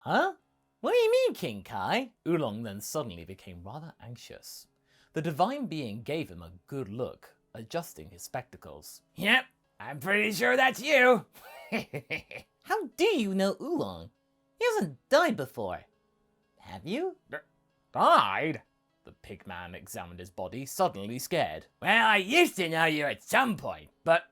Huh? What do you mean, King Kai? Oolong then suddenly became rather anxious. The divine being gave him a good look, adjusting his spectacles. Yep, I'm pretty sure that's you. How do you know Oolong? He hasn't died before. Have you? Died? The pigman examined his body, suddenly scared. Well, I used to know you at some point, but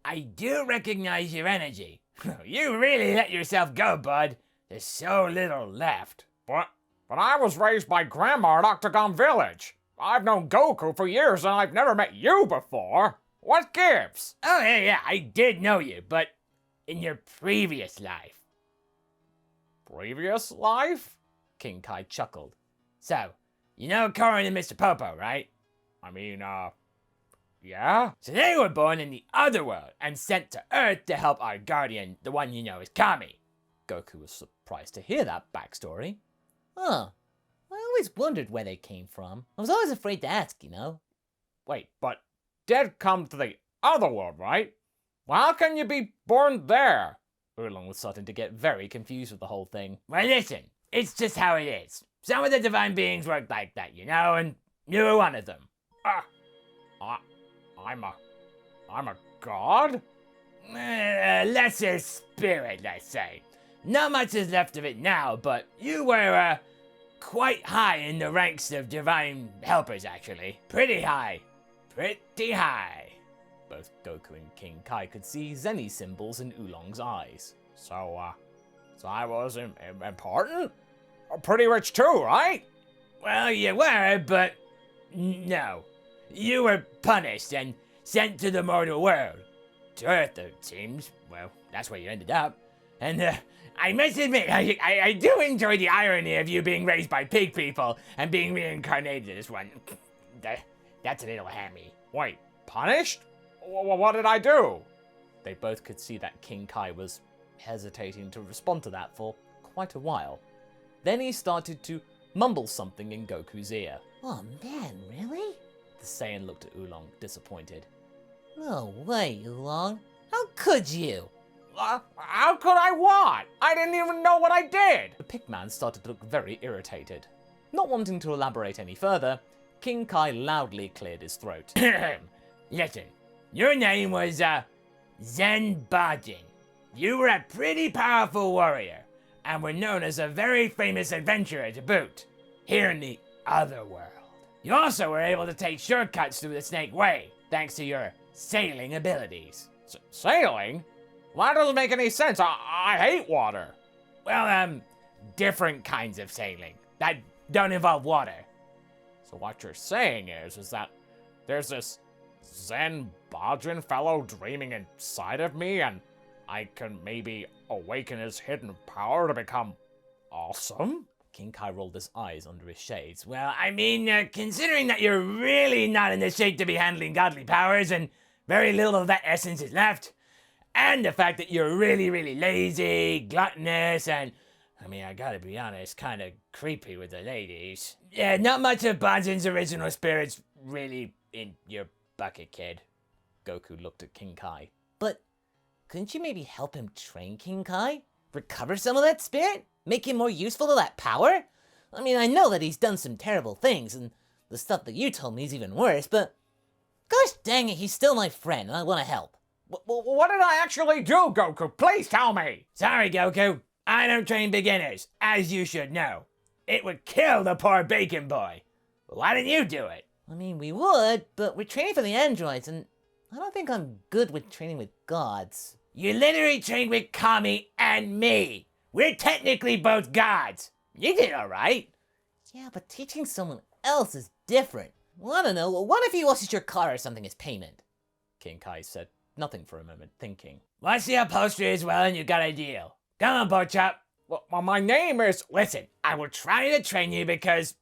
I do recognize your energy. You really let yourself go, bud. There's so little left. But I was raised by Grandma at Octagon Village. I've known Goku for years and I've never met you before. What gives? Oh, yeah, I did know you, but in your previous life. Previous life? King Kai chuckled. So, you know Corin and Mr. Popo, right? I mean, yeah? So they were born in the other world and sent to Earth to help our guardian, the one you know as Kami. Goku was surprised to hear that backstory. Huh. I always wondered where they came from. I was always afraid to ask, you know. Wait, but did come to the other world, right? Well, how can you be born there? Oolong was starting to get very confused with the whole thing. Well, listen, it's just how it is. Some of the divine beings work like that, you know, and you were one of them. I'm a god? Lesser spirit, let's say. Not much is left of it now, but you were, quite high in the ranks of divine helpers, actually. Pretty high. Pretty high. Both Goku and King Kai could see Zenny symbols in Oolong's eyes. So I was important? Pretty rich too, right? Well, you were, but no. You were punished and sent to the mortal world. To Earth, it seems. Well, that's where you ended up. And, I must admit, I do enjoy the irony of you being raised by pig people and being reincarnated as one. That's a little hammy. Wait, punished? What did I do? They both could see that King Kai was hesitating to respond to that for quite a while. Then he started to mumble something in Goku's ear. Oh man, really? The Saiyan looked at Oolong, disappointed. No way, Oolong. How could you? How could I what? I didn't even know what I did! The pigman started to look very irritated. Not wanting to elaborate any further, King Kai loudly cleared his throat. Listen, your name was, Zen Bajin. You were a pretty powerful warrior, and were known as a very famous adventurer to boot, here in the other world. You also were able to take shortcuts through the Snake Way, thanks to your sailing abilities. Sailing? Well, that doesn't make any sense. I hate water. Well, different kinds of sailing that don't involve water. So what you're saying is that there's this Zen Bajin fellow dreaming inside of me, and I can maybe awaken his hidden power to become awesome? King Kai rolled his eyes under his shades. Well, I mean, considering that you're really not in the shape to be handling godly powers, and very little of that essence is left, and the fact that you're really, really lazy, gluttonous, and, I mean, I gotta be honest, kinda creepy with the ladies. Yeah, not much of Bajin's original spirit's really in your bucket, kid. Goku looked at King Kai. But couldn't you maybe help him train King Kai? Recover some of that spirit? Make him more useful to that power? I mean, I know that he's done some terrible things, and the stuff that you told me is even worse, but gosh dang it, he's still my friend, and I want to help. What did I actually do, Goku? Please tell me! Sorry, Goku. I don't train beginners, as you should know. It would kill the poor bacon boy. Why didn't you do it? I mean, we would, but we're training for the androids, and I don't think I'm good with training with gods. You literally trained with Kami and me. We're technically both gods. You did alright. Yeah, but teaching someone else is different. Well, I don't know. What if he washes your car or something as payment? King Kai said nothing for a moment, thinking. Watch the upholstery as well and you got a deal. Come on, Porkchop. Well, my name is... Listen, I will try to train you because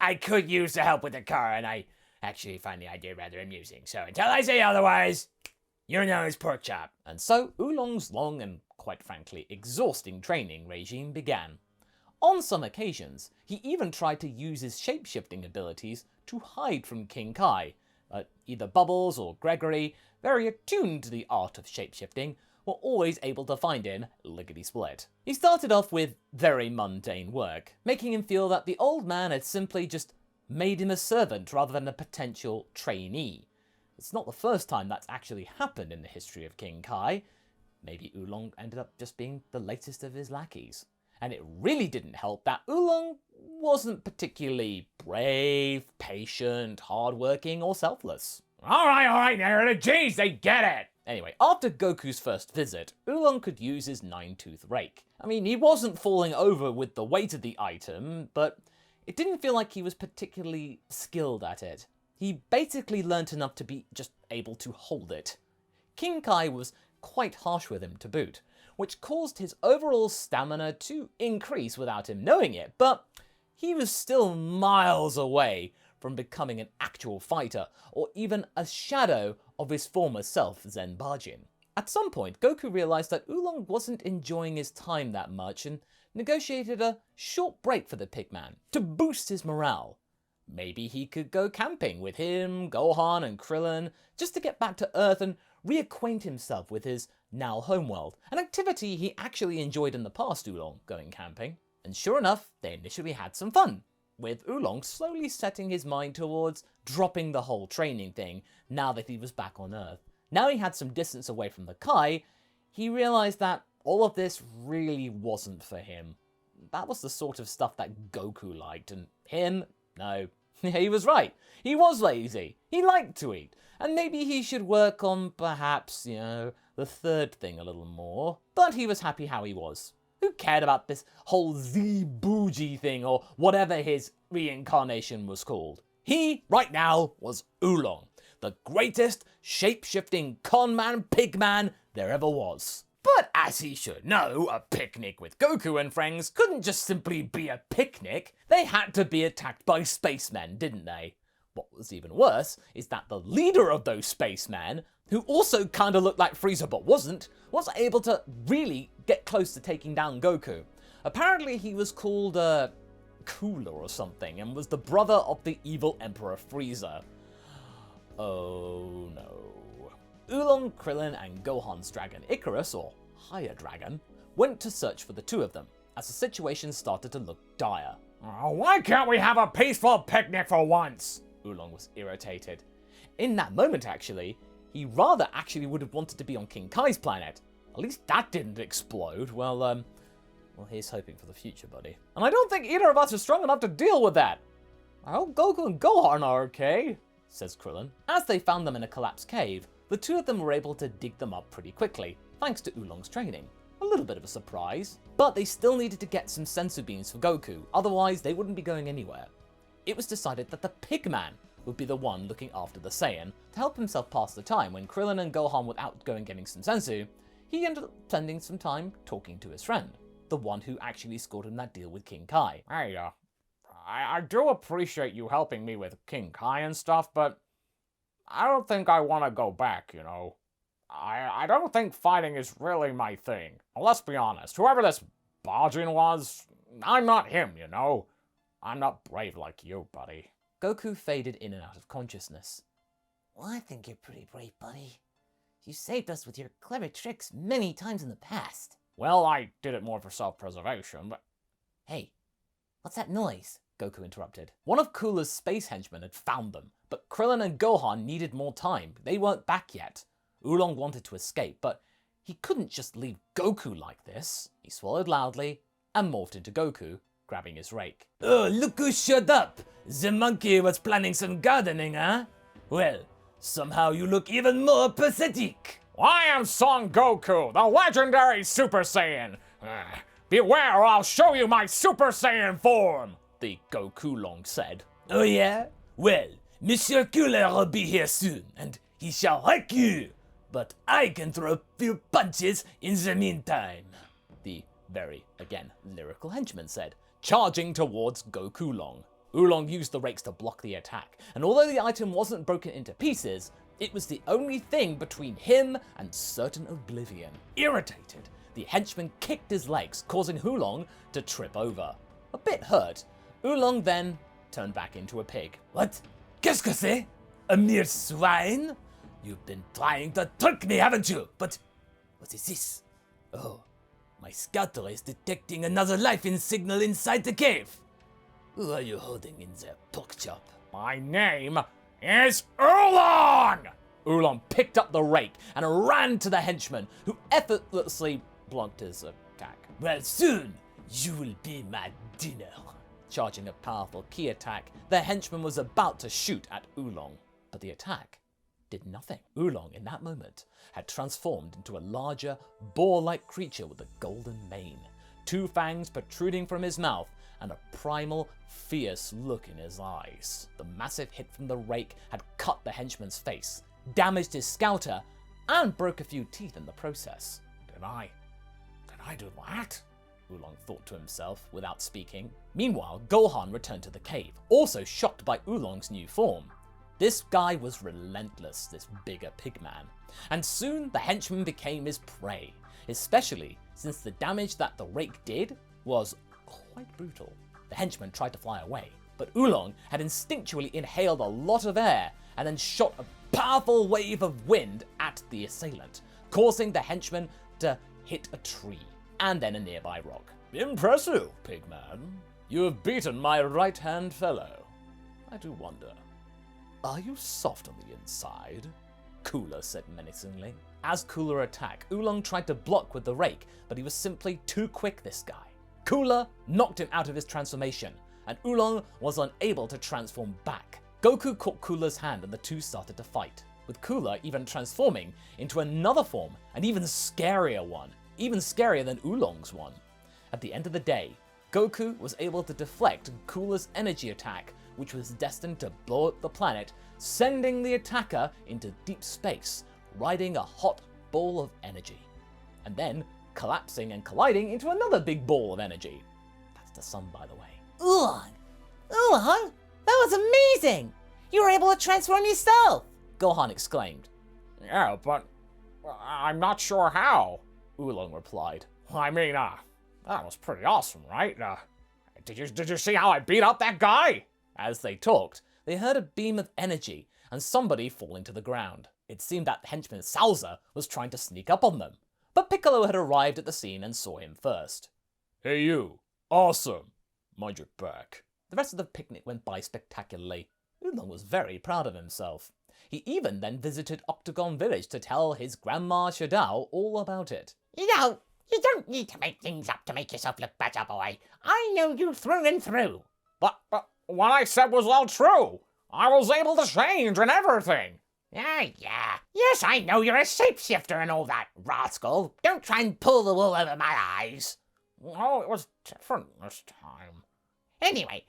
I could use the help with the car, and I actually find the idea rather amusing. So until I say otherwise, you're known as Porkchop. And so Oolong's long and, quite frankly, exhausting training regime began. On some occasions, he even tried to use his shape-shifting abilities to hide from King Kai, but either Bubbles or Gregory, very attuned to the art of shape-shifting, were always able to find him lickety-split. He started off with very mundane work, making him feel that the old man had simply just made him a servant rather than a potential trainee. It's not the first time that's actually happened in the history of King Kai. Maybe Oolong ended up just being the latest of his lackeys. And it really didn't help that Oolong wasn't particularly brave, patient, hardworking, or selfless. All right, Narrator. Jeez, they get it. Anyway, after Goku's first visit, Oolong could use his 9-tooth rake. I mean, he wasn't falling over with the weight of the item, but it didn't feel like he was particularly skilled at it. He basically learnt enough to be just able to hold it. King Kai was quite harsh with him to boot, which caused his overall stamina to increase without him knowing it, but he was still miles away from becoming an actual fighter, or even a shadow of his former self, Zenbajin. At some point, Goku realized that Oolong wasn't enjoying his time that much and negotiated a short break for the pigman to boost his morale. Maybe he could go camping with him, Gohan, and Krillin, just to get back to Earth and reacquaint himself with his now homeworld, an activity he actually enjoyed in the past, Oolong, going camping. And sure enough, they initially had some fun, with Oolong slowly setting his mind towards dropping the whole training thing now that he was back on Earth. Now he had some distance away from the Kai, he realized that all of this really wasn't for him. That was the sort of stuff that Goku liked, and him, no. He was right. He was lazy. He liked to eat. And maybe he should work on perhaps, the third thing a little more. But he was happy how he was. Who cared about this whole Z-Bougie thing or whatever his reincarnation was called? He, right now, was Oolong, the greatest shape-shifting con-man, pig-man there ever was. But as he should know, a picnic with Goku and friends couldn't just simply be a picnic. They had to be attacked by spacemen, didn't they? What was even worse is that the leader of those spacemen, who also kinda looked like Frieza but wasn't, was able to really get close to taking down Goku. Apparently he was called Cooler or something, and was the brother of the evil Emperor Frieza. Oh no. Oolong, Krillin, and Gohan's dragon Icarus, or Higher Dragon, went to search for the two of them, as the situation started to look dire. Oh, why can't we have a peaceful picnic for once? Oolong was irritated. In that moment, actually, he rather actually would have wanted to be on King Kai's planet. At least that didn't explode. Well, here's hoping for the future, buddy. And I don't think either of us are strong enough to deal with that. I hope Goku and Gohan are okay, says Krillin. As they found them in a collapsed cave, the two of them were able to dig them up pretty quickly, thanks to Oolong's training. A little bit of a surprise, but they still needed to get some sensu beans for Goku, otherwise they wouldn't be going anywhere. It was decided that the Pigman would be the one looking after the Saiyan to help himself pass the time. When Krillin and Gohan were out going getting some sensu, he ended up spending some time talking to his friend, the one who actually scored him that deal with King Kai. Hey, I do appreciate you helping me with King Kai and stuff, but I don't think I want to go back, I don't think fighting is really my thing. Well, let's be honest, whoever this Bajin was, I'm not him, I'm not brave like you, buddy. Goku faded in and out of consciousness. Well, I think you're pretty brave, buddy. You saved us with your clever tricks many times in the past. Well, I did it more for self-preservation, but... Hey, what's that noise? Goku interrupted. One of Cooler's space henchmen had found them, but Krillin and Gohan needed more time. They weren't back yet. Oolong wanted to escape, but he couldn't just leave Goku like this. He swallowed loudly and morphed into Goku, grabbing his rake. Oh, look who showed up! The monkey was planning some gardening, huh? Well, somehow you look even more pathetic. I am Son Goku, the legendary Super Saiyan. Beware or I'll show you my Super Saiyan form, the Goku-Long said. Oh yeah? Well, Monsieur Cooler will be here soon, and he shall wreck you. But I can throw a few punches in the meantime, the very, again, lyrical henchman said, charging towards Goku-Long. Oolong used the rakes to block the attack, and although the item wasn't broken into pieces, it was the only thing between him and certain oblivion. Irritated, the henchman kicked his legs, causing Oolong to trip over. A bit hurt, Oolong then turned back into a pig. What? Qu'est-ce que c'est? A mere swine? You've been trying to trick me, haven't you? But What is this? Oh, my scouter is detecting another life in signal inside the cave. Who are you holding in there, pork chop? My name is Oolong! Oolong picked up the rake and ran to the henchman, who effortlessly blocked his attack. Well, soon you will be my dinner. Charging a powerful ki attack, the henchman was about to shoot at Oolong, but the attack did nothing. Oolong, in that moment, had transformed into a larger, boar-like creature with a golden mane, 2 fangs protruding from his mouth, and a primal, fierce look in his eyes. The massive hit from the rake had cut the henchman's face, damaged his scouter, and broke a few teeth in the process. Did I do that? Oolong thought to himself without speaking. Meanwhile, Gohan returned to the cave, also shocked by Oolong's new form. This guy was relentless, this bigger pigman, and soon the henchman became his prey, especially since the damage that the rake did was quite brutal. The henchman tried to fly away, but Oolong had instinctually inhaled a lot of air and then shot a powerful wave of wind at the assailant, causing the henchman to hit a tree and then a nearby rock. Impressive, pigman. You have beaten my right-hand fellow. I do wonder, are you soft on the inside? Cooler said menacingly. As Cooler attacked, Oolong tried to block with the rake, but he was simply too quick, this guy. Cooler knocked him out of his transformation, and Oolong was unable to transform back. Goku caught Cooler's hand and the two started to fight, with Cooler even transforming into another form, an even scarier one, even scarier than Oolong's one. At the end of the day, Goku was able to deflect Cooler's energy attack, which was destined to blow up the planet, sending the attacker into deep space, riding a hot ball of energy, and then collapsing and colliding into another big ball of energy. That's the sun, by the way. Oolong! Oolong? That was amazing! You were able to transform yourself! Gohan exclaimed. Yeah, but I'm not sure how. Oolong replied. I mean, that was pretty awesome, right? Did you see how I beat up that guy? As they talked, they heard a beam of energy and somebody falling to the ground. It seemed that henchman Salza was trying to sneak up on them, but Piccolo had arrived at the scene and saw him first. Hey you, awesome. Mind your back. The rest of the picnic went by spectacularly. Oolong was very proud of himself. He even then visited Octagon Village to tell his Grandma Shadao all about it. You know, you don't need to make things up to make yourself look better, boy. I know you through and through. But what I said was all true. I was able to change and everything. Yeah. Yes, I know you're a shapeshifter and all that, rascal. Don't try and pull the wool over my eyes. Oh, it was different this time. Anyway,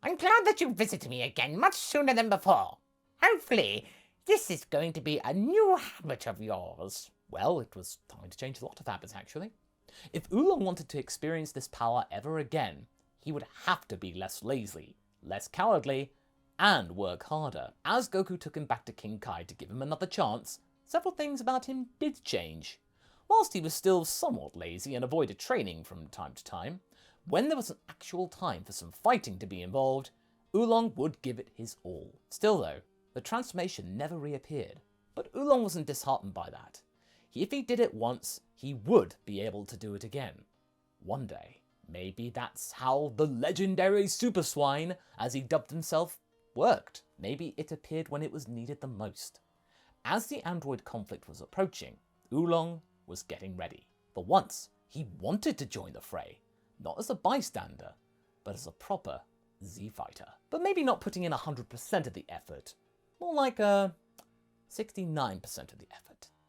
I'm glad that you visited me again much sooner than before. Hopefully, this is going to be a new habit of yours. Well, it was time to change a lot of habits, actually. If Oolong wanted to experience this power ever again, he would have to be less lazy, less cowardly, and work harder. As Goku took him back to King Kai to give him another chance, several things about him did change. Whilst he was still somewhat lazy and avoided training from time to time, when there was an actual time for some fighting to be involved, Oolong would give it his all. Still though, the transformation never reappeared, but Oolong wasn't disheartened by that. If he did it once, he would be able to do it again. One day. Maybe that's how the legendary Super Swine, as he dubbed himself, worked. Maybe it appeared when it was needed the most. As the android conflict was approaching, Oolong was getting ready. For once, he wanted to join the fray, not as a bystander, but as a proper Z-fighter. But maybe not putting in 100% of the effort, more like 69% of the effort.